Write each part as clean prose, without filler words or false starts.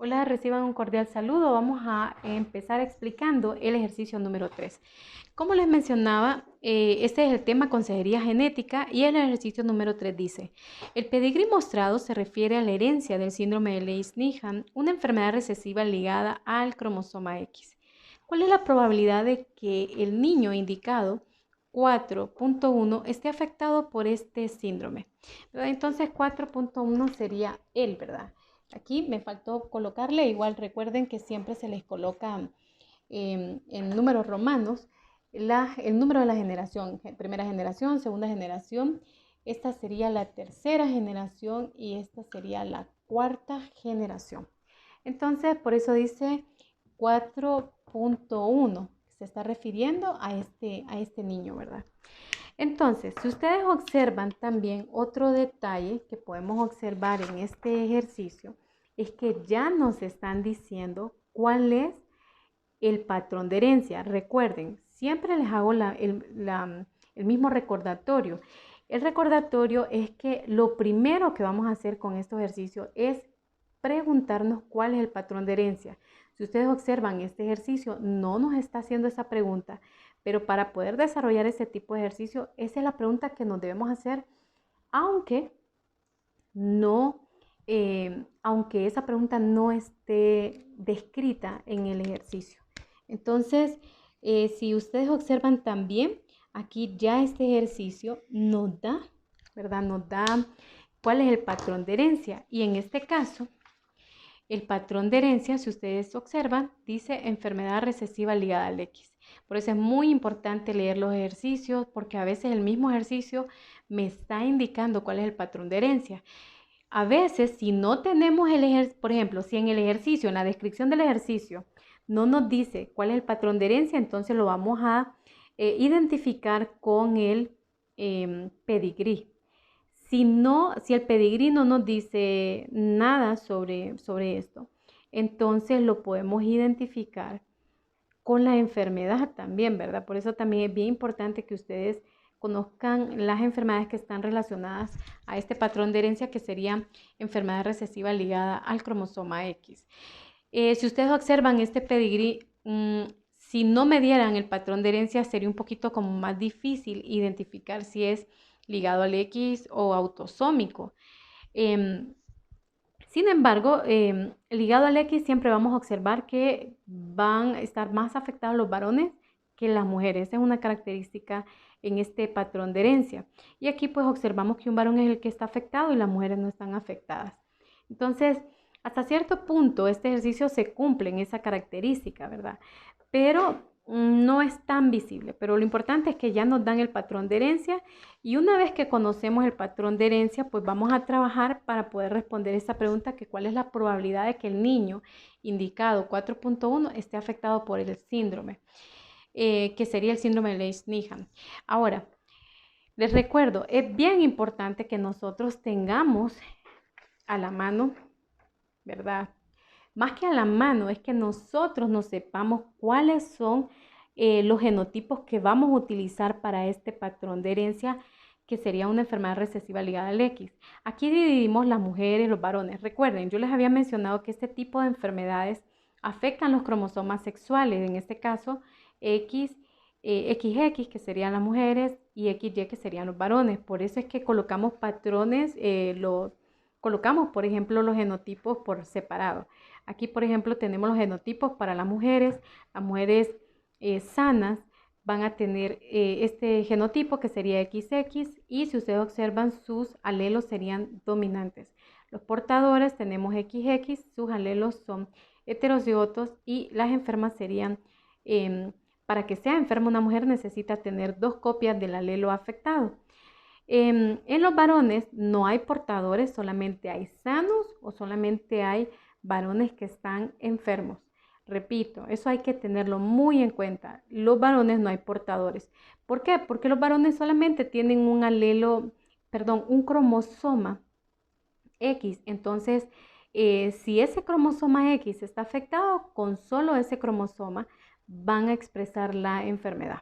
Hola, reciban un cordial saludo. Vamos a empezar explicando el ejercicio número 3. Como les mencionaba, este es el tema consejería genética y el ejercicio número 3 dice: el pedigrí mostrado se refiere a la herencia del síndrome de Leigh-Nihan, una enfermedad recesiva ligada al cromosoma X. ¿Cuál es la probabilidad de que el niño indicado 4.1 esté afectado por este síndrome? ¿Verdad? Entonces 4.1 sería él, ¿verdad? Aquí me faltó colocarle, igual recuerden que siempre se les coloca en números romanos el número de la generación, primera generación, segunda generación, esta sería la tercera generación y esta sería la cuarta generación. Entonces, por eso dice 4.1, se está refiriendo a este niño, ¿verdad? Entonces, si ustedes observan también otro detalle que podemos observar en este ejercicio, es que ya nos están diciendo cuál es el patrón de herencia. Recuerden, siempre les hago el mismo recordatorio. El recordatorio es que lo primero que vamos a hacer con este ejercicio es preguntarnos cuál es el patrón de herencia. Si ustedes observan este ejercicio, no nos está haciendo esa pregunta, pero para poder desarrollar ese tipo de ejercicio, esa es la pregunta que nos debemos hacer, aunque no, aunque esa pregunta no esté descrita en el ejercicio. Entonces, si ustedes observan también, aquí ya este ejercicio nos da, ¿verdad? Nos da cuál es el patrón de herencia. Y en este caso, el patrón de herencia, si ustedes observan, dice enfermedad recesiva ligada al X. Por eso es muy importante leer los ejercicios, porque a veces el mismo ejercicio me está indicando cuál es el patrón de herencia. A veces, si no tenemos el ejercicio, por ejemplo, si en el ejercicio, en la descripción del ejercicio, no nos dice cuál es el patrón de herencia, entonces lo vamos a identificar con el pedigrí. Si el pedigrí no nos dice nada sobre esto, entonces lo podemos identificar con la enfermedad también, ¿verdad? Por eso también es bien importante que ustedes conozcan las enfermedades que están relacionadas a este patrón de herencia, que sería enfermedad recesiva ligada al cromosoma X. Si ustedes observan este pedigrí, si no me dieran el patrón de herencia, sería un poquito como más difícil identificar si es ligado al X o autosómico. Sin embargo, ligado al X siempre vamos a observar que van a estar más afectados los varones que las mujeres. Esa es una característica en este patrón de herencia. Y aquí pues observamos que un varón es el que está afectado y las mujeres no están afectadas. Entonces, hasta cierto punto este ejercicio se cumple en esa característica, ¿verdad? Pero no es tan visible, pero lo importante es que ya nos dan el patrón de herencia y una vez que conocemos el patrón de herencia, pues vamos a trabajar para poder responder esta pregunta, que cuál es la probabilidad de que el niño indicado 4.1 esté afectado por el síndrome, que sería el síndrome de Leigh-Nihan. Ahora, les recuerdo, es bien importante que nosotros tengamos a la mano, ¿verdad? Más que a la mano, es que nosotros nos sepamos cuáles son los genotipos que vamos a utilizar para este patrón de herencia, que sería una enfermedad recesiva ligada al X. Aquí dividimos las mujeres y los varones. Recuerden, yo les había mencionado que este tipo de enfermedades afectan los cromosomas sexuales, en este caso X, XX, que serían las mujeres, y XY, que serían los varones. Por eso es que colocamos patrones, colocamos, por ejemplo, los genotipos por separado. Aquí, por ejemplo, tenemos los genotipos para las mujeres. Las mujeres sanas van a tener este genotipo, que sería XX, y si ustedes observan, sus alelos serían dominantes. Los portadores tenemos XX, sus alelos son heterocigotos, y las enfermas serían, para que sea enferma una mujer necesita tener 2 copias del alelo afectado. En los varones no hay portadores, solamente hay sanos o solamente hay varones que están enfermos. Repito, eso hay que tenerlo muy en cuenta. Los varones no hay portadores. ¿Por qué? Porque los varones solamente tienen un alelo, perdón, un cromosoma X. Entonces, si ese cromosoma X está afectado, con solo ese cromosoma van a expresar la enfermedad,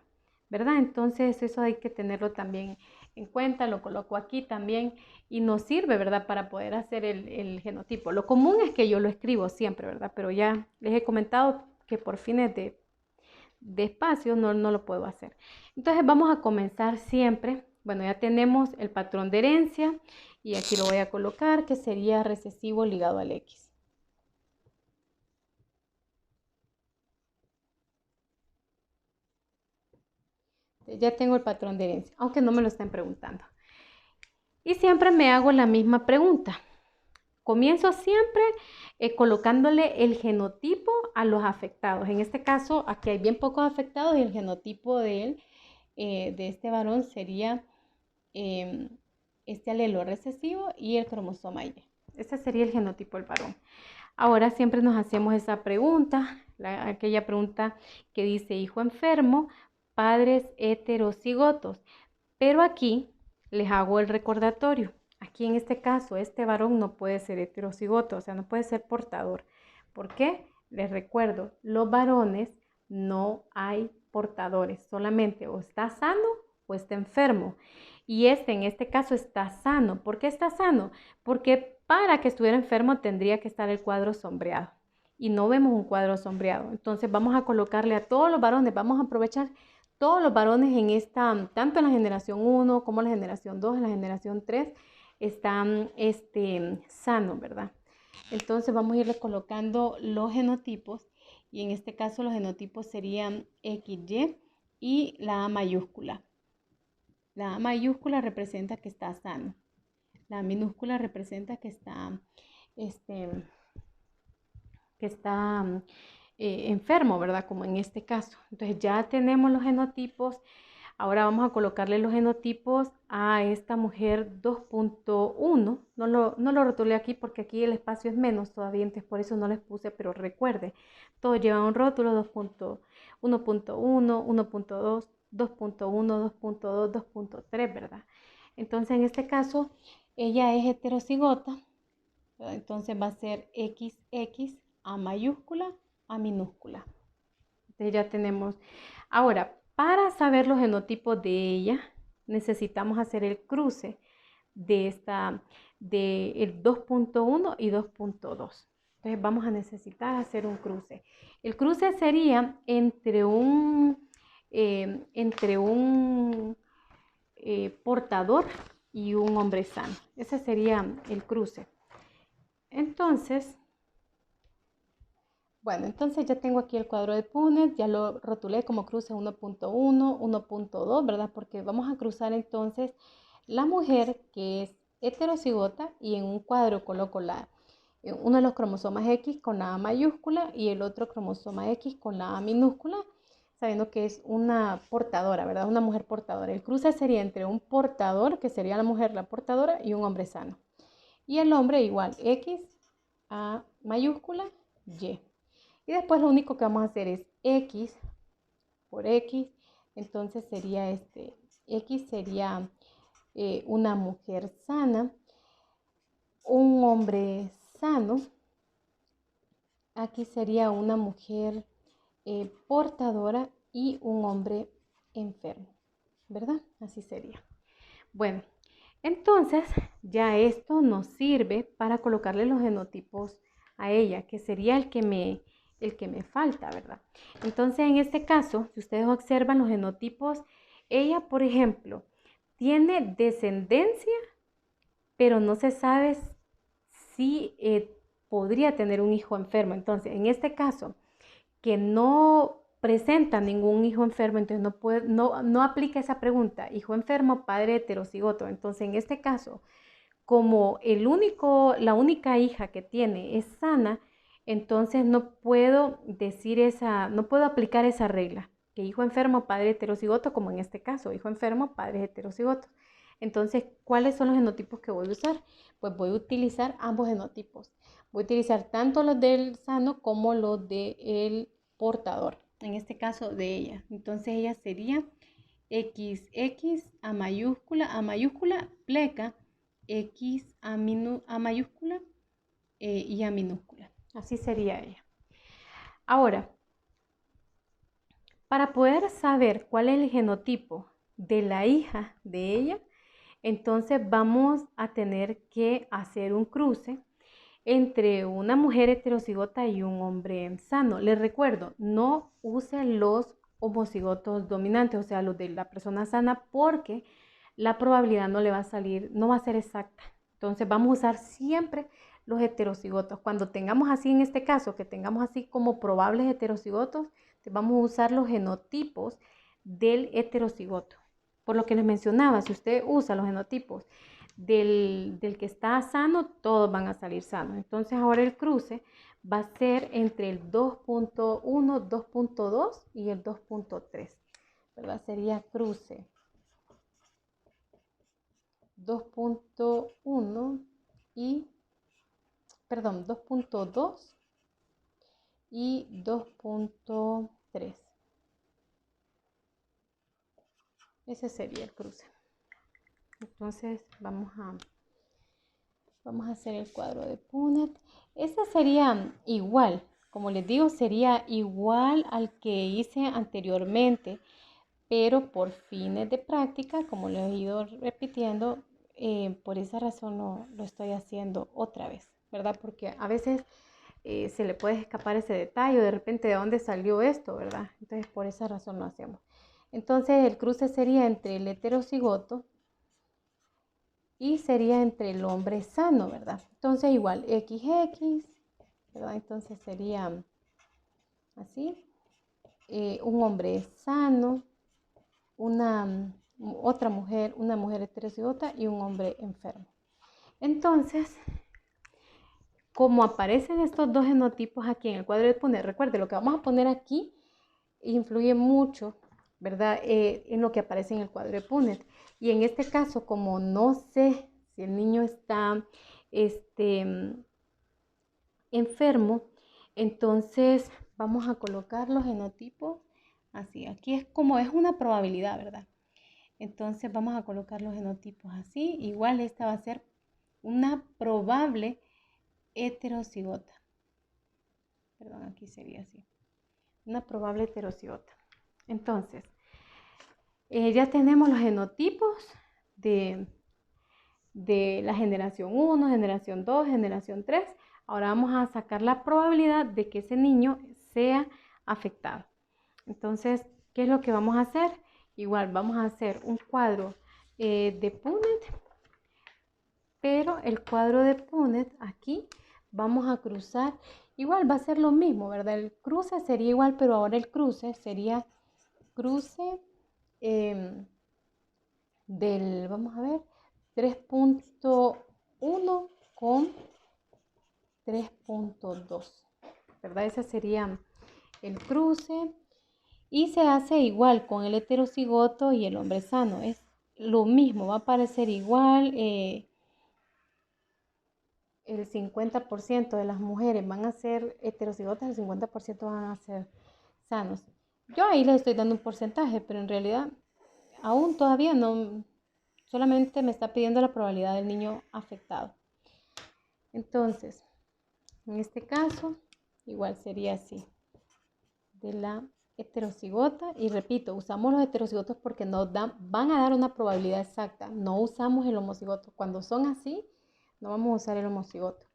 ¿verdad? Entonces, eso hay que tenerlo también en cuenta, lo coloco aquí también y nos sirve, ¿verdad? Para poder hacer el genotipo. Lo común es que yo lo escribo siempre, ¿verdad? Pero ya les he comentado que por fines de espacio no lo puedo hacer. Entonces vamos a comenzar siempre. Bueno, ya tenemos el patrón de herencia y aquí lo voy a colocar que sería recesivo ligado al X. Ya tengo el patrón de herencia, aunque no me lo estén preguntando. Y siempre me hago la misma pregunta. Comienzo siempre colocándole el genotipo a los afectados. En este caso, aquí hay bien pocos afectados y el genotipo de él, de este varón, sería este alelo recesivo y el cromosoma Y. Ese sería el genotipo del varón. Ahora siempre nos hacemos esa pregunta, aquella pregunta que dice hijo enfermo, padres heterocigotos. Pero aquí les hago el recordatorio. Aquí en este caso, este varón no puede ser heterocigoto, o sea, no puede ser portador. ¿Por qué? Les recuerdo, los varones no hay portadores, solamente o está sano o está enfermo. Y este en este caso está sano. ¿Por qué está sano? Porque para que estuviera enfermo tendría que estar el cuadro sombreado. Y no vemos un cuadro sombreado. Entonces vamos a colocarle a todos los varones, vamos a aprovechar todos los varones en esta, tanto en la generación 1 como en la generación 2, en la generación 3, están sanos, ¿verdad? Entonces vamos a irle colocando los genotipos y en este caso los genotipos serían XY y la A mayúscula. La A mayúscula representa que está sano. La A minúscula representa que está, enfermo, ¿verdad? Como en este caso. Entonces ya tenemos los genotipos. Ahora vamos a colocarle los genotipos a esta mujer 2.1. No lo rotulé aquí porque aquí el espacio es menos todavía, entonces por eso no les puse, pero recuerde, todo lleva un rótulo 2.1.1, 1.2, 2.1, 2.2, 2.3, ¿verdad? Entonces en este caso ella es heterocigota, ¿verdad? Entonces va a ser XX A mayúscula, A minúscula. Entonces ya tenemos. Ahora, para saber los genotipos de ella, necesitamos hacer el cruce de el 2.1 y 2.2. Entonces vamos a necesitar hacer un cruce. El cruce sería entre un portador y un hombre sano. Ese sería el cruce. Entonces, bueno, entonces ya tengo aquí el cuadro de Punnett, ya lo rotulé como cruce 1.1, 1.2, ¿verdad? Porque vamos a cruzar entonces la mujer que es heterocigota y en un cuadro coloco uno de los cromosomas X con la A mayúscula y el otro cromosoma X con la A minúscula, sabiendo que es una portadora, ¿verdad? Una mujer portadora. El cruce sería entre un portador, que sería la mujer la portadora, y un hombre sano. Y el hombre igual, X, A mayúscula, Y. Y después lo único que vamos a hacer es X por X. Entonces sería X sería una mujer sana, un hombre sano. Aquí sería una mujer portadora y un hombre enfermo, ¿verdad? Así sería. Bueno, entonces ya esto nos sirve para colocarle los genotipos a ella, que sería el que me falta, ¿verdad? Entonces, en este caso, si ustedes observan los genotipos, ella, por ejemplo, tiene descendencia, pero no se sabe si podría tener un hijo enfermo. Entonces, en este caso, que no presenta ningún hijo enfermo, entonces no aplica esa pregunta, hijo enfermo, padre heterocigoto. Entonces, en este caso, como la única hija que tiene es sana, entonces no puedo aplicar esa regla, que hijo enfermo, padre heterocigoto, como en este caso, hijo enfermo, padre heterocigoto. Entonces, ¿cuáles son los genotipos que voy a usar? Pues voy a utilizar ambos genotipos. Voy a utilizar tanto los del sano como los del portador, en este caso de ella. Entonces, ella sería XX A mayúscula, pleca, X A mayúscula y A minúscula. Así sería ella. Ahora, para poder saber cuál es el genotipo de la hija de ella, Entonces vamos a tener que hacer un cruce entre una mujer heterocigota y un hombre sano. Les recuerdo, no use los homocigotos dominantes, o sea, los de la persona sana, porque la probabilidad no le va a salir, no va a ser exacta. Entonces vamos a usar siempre los heterocigotos. Cuando tengamos así, en este caso, que tengamos así como probables heterocigotos, vamos a usar los genotipos del heterocigoto. Por lo que les mencionaba, si usted usa los genotipos del que está sano, todos van a salir sanos. Entonces ahora el cruce va a ser entre el 2.1, 2.2 y el 2.3, ¿verdad? Sería cruce 2.1 y, perdón, 2.2 y 2.3. Ese sería el cruce. Entonces vamos a hacer el cuadro de Punnett. Este sería igual, como les digo, sería igual al que hice anteriormente, pero por fines de práctica, como lo he ido repitiendo, por esa razón lo estoy haciendo otra vez, ¿verdad? Porque a veces se le puede escapar ese detalle, de repente de dónde salió esto, ¿verdad? Entonces por esa razón lo hacemos. Entonces el cruce sería entre el heterocigoto y sería entre el hombre sano, ¿verdad? Entonces igual XX, ¿verdad? Entonces sería así, un hombre sano, otra mujer, una mujer heterocigota y un hombre enfermo. Entonces, como aparecen estos dos genotipos aquí en el cuadro de Punnett, recuerde, lo que vamos a poner aquí influye mucho, ¿verdad? En lo que aparece en el cuadro de Punnett. Y en este caso, como no sé si el niño está enfermo, entonces vamos a colocar los genotipos así. Aquí es como es una probabilidad, ¿verdad? Entonces vamos a colocar los genotipos así. Igual esta va a ser una probable heterocigota. Perdón, aquí sería así. Una probable heterocigota. Entonces, ya tenemos los genotipos de la generación 1, generación 2, generación 3. Ahora vamos a sacar la probabilidad de que ese niño sea afectado. Entonces, ¿qué es lo que vamos a hacer? Igual vamos a hacer un cuadro de Punnett, pero el cuadro de Punnett aquí vamos a cruzar. Igual va a ser lo mismo, ¿verdad? El cruce sería igual, pero ahora el cruce sería cruce vamos a ver, 3.1 con 3.2, ¿verdad? Ese sería el cruce y se hace igual con el heterocigoto y el hombre sano. Es lo mismo, va a parecer igual. El 50% de las mujeres van a ser heterocigotas, el 50% van a ser sanos. Yo ahí les estoy dando un porcentaje, pero en realidad aún todavía no, solamente me está pidiendo la probabilidad del niño afectado. Entonces, en este caso, igual sería así, de la heterocigota. Y repito, usamos los heterocigotos porque nos van a dar una probabilidad exacta. No usamos el homocigoto. Cuando son así, no vamos a usar el homocigoto.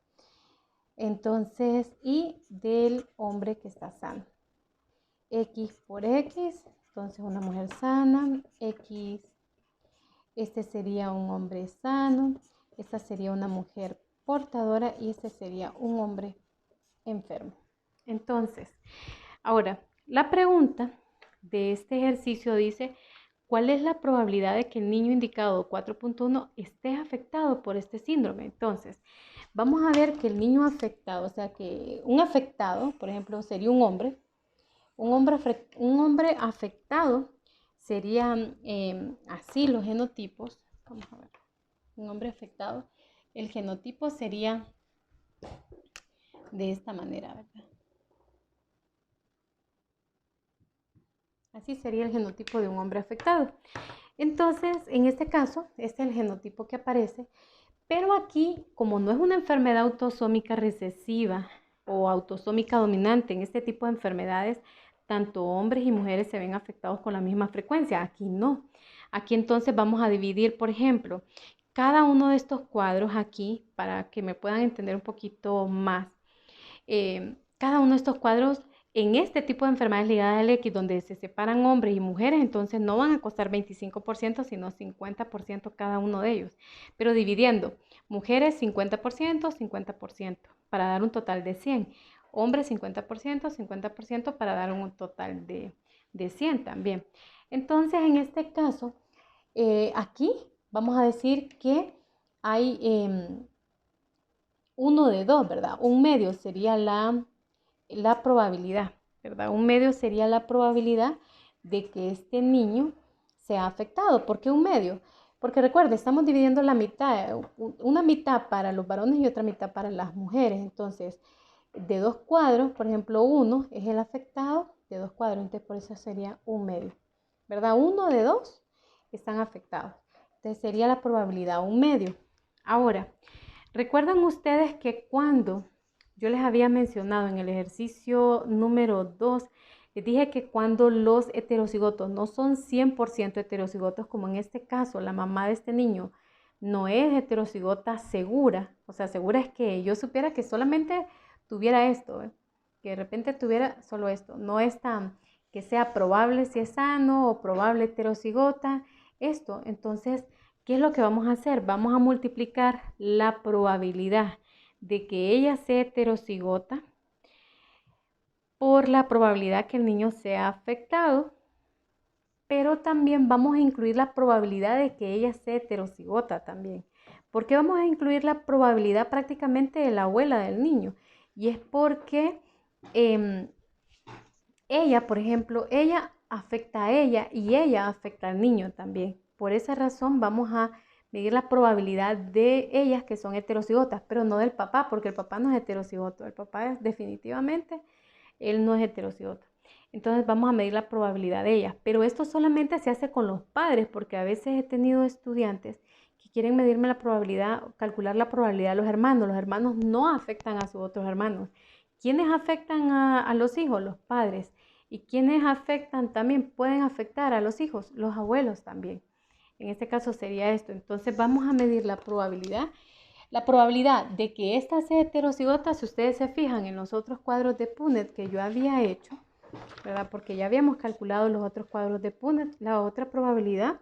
Entonces, y del hombre que está sano. X por X, entonces una mujer sana, X, este sería un hombre sano, esta sería una mujer portadora y este sería un hombre enfermo. Entonces, ahora, la pregunta de este ejercicio dice, ¿cuál es la probabilidad de que el niño indicado 4.1 esté afectado por este síndrome? Entonces, vamos a ver que el niño afectado, o sea que un afectado, por ejemplo, sería un hombre. Un hombre afectado sería así los genotipos. Vamos a ver. Un hombre afectado. El genotipo sería de esta manera, ¿verdad? Así sería el genotipo de un hombre afectado. Entonces, en este caso, este es el genotipo que aparece. Pero aquí, como no es una enfermedad autosómica recesiva o autosómica dominante, en este tipo de enfermedades, tanto hombres y mujeres se ven afectados con la misma frecuencia. Aquí no. Aquí entonces vamos a dividir, por ejemplo, cada uno de estos cuadros aquí, para que me puedan entender un poquito más. Cada uno de estos cuadros en este tipo de enfermedades ligadas al X, donde se separan hombres y mujeres, entonces no van a costar 25%, sino 50% cada uno de ellos. Pero dividiendo, mujeres 50%, 50%, para dar un total de 100. Hombres 50%, 50% para dar un total de 100 también. Entonces, en este caso, aquí vamos a decir que hay 1 de 2, ¿verdad? Un medio sería la probabilidad, ¿verdad? Un medio sería la probabilidad de que este niño sea afectado. ¿Por qué un medio? Porque recuerde, estamos dividiendo la mitad, una mitad para los varones y otra mitad para las mujeres. Entonces, de 2 cuadros, por ejemplo, 1 es el afectado de 2 cuadros, entonces por eso sería un medio, ¿verdad? 1 de 2 están afectados. Entonces sería la probabilidad un medio. Ahora, ¿recuerdan ustedes que cuando yo les había mencionado en el ejercicio número 2, les dije que cuando los heterocigotos no son 100% heterocigotos, como en este caso la mamá de este niño no es heterocigota segura, o sea, segura es que yo supiera que solamente tuviera esto, que de repente tuviera solo esto, no es tan que sea probable si es sano o probable heterocigota, esto. Entonces, ¿qué es lo que vamos a hacer? Vamos a multiplicar la probabilidad de que ella sea heterocigota por la probabilidad que el niño sea afectado, pero también vamos a incluir la probabilidad de que ella sea heterocigota también. ¿Por qué vamos a incluir la probabilidad prácticamente de la abuela del niño? Y es porque ella, por ejemplo, ella afecta a ella y ella afecta al niño también. Por esa razón vamos a medir la probabilidad de ellas que son heterocigotas, pero no del papá, porque el papá no es heterocigoto. El papá es definitivamente, él no es heterocigoto. Entonces vamos a medir la probabilidad de ellas. Pero esto solamente se hace con los padres, porque a veces he tenido estudiantes que quieren medirme la probabilidad, calcular la probabilidad de los hermanos. Los hermanos no afectan a sus otros hermanos. ¿Quiénes afectan a los hijos? Los padres. ¿Y quiénes afectan también? Pueden afectar a los hijos, los abuelos también. En este caso sería esto. Entonces vamos a medir la probabilidad. La probabilidad de que esta sea heterocigota, si ustedes se fijan en los otros cuadros de Punnett que yo había hecho, ¿verdad? Porque ya habíamos calculado los otros cuadros de Punnett, la otra probabilidad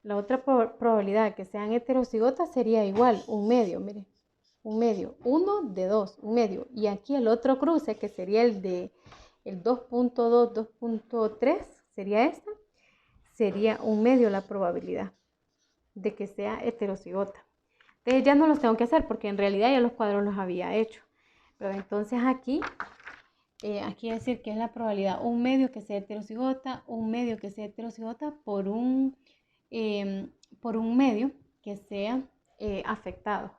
de que sean heterocigotas sería igual, un medio, miren, un medio, 1 de 2, un medio. Y aquí el otro cruce, que sería el de el 2.2, 2.3, sería esta, sería un medio la probabilidad de que sea heterocigota. Entonces ya no los tengo que hacer porque en realidad ya los cuadros los había hecho. Pero entonces aquí decir que es la probabilidad un medio que sea heterocigota, un medio que sea heterocigota por un medio que sea afectado.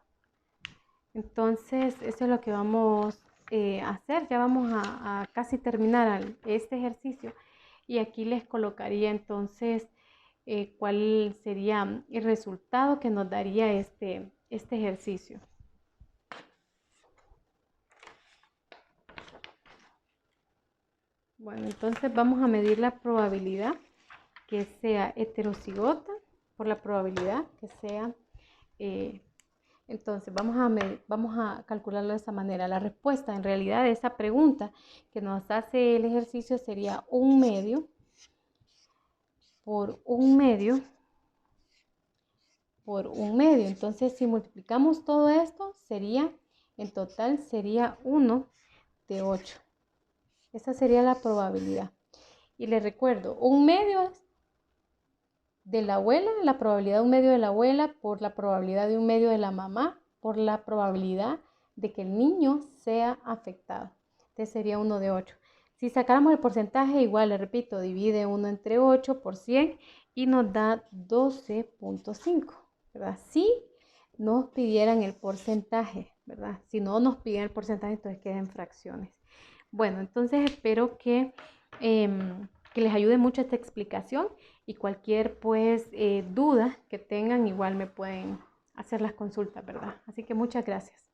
Entonces eso es lo que vamos a hacer. Ya vamos a casi terminar este ejercicio y aquí les colocaría entonces cuál sería el resultado que nos daría este ejercicio. Bueno, entonces vamos a medir la probabilidad que sea heterocigota por la probabilidad que sea entonces vamos a calcularlo de esa manera. La respuesta en realidad de esa pregunta que nos hace el ejercicio sería un medio por un medio por un medio. Entonces si multiplicamos todo esto sería, en total sería 1 de 8. Esa sería la probabilidad. Y les recuerdo, un medio de la abuela, la probabilidad de un medio de la abuela por la probabilidad de un medio de la mamá, por la probabilidad de que el niño sea afectado. Entonces sería 1 de 8. Si sacáramos el porcentaje, igual, le repito, divide 1 entre 8 por 100 y nos da 12.5, ¿verdad? Si nos pidieran el porcentaje, ¿verdad? Si no nos piden el porcentaje, entonces quedan fracciones. Bueno, entonces espero que les ayude mucho esta explicación y cualquier pues duda que tengan igual me pueden hacer las consultas, ¿verdad? Así que muchas gracias.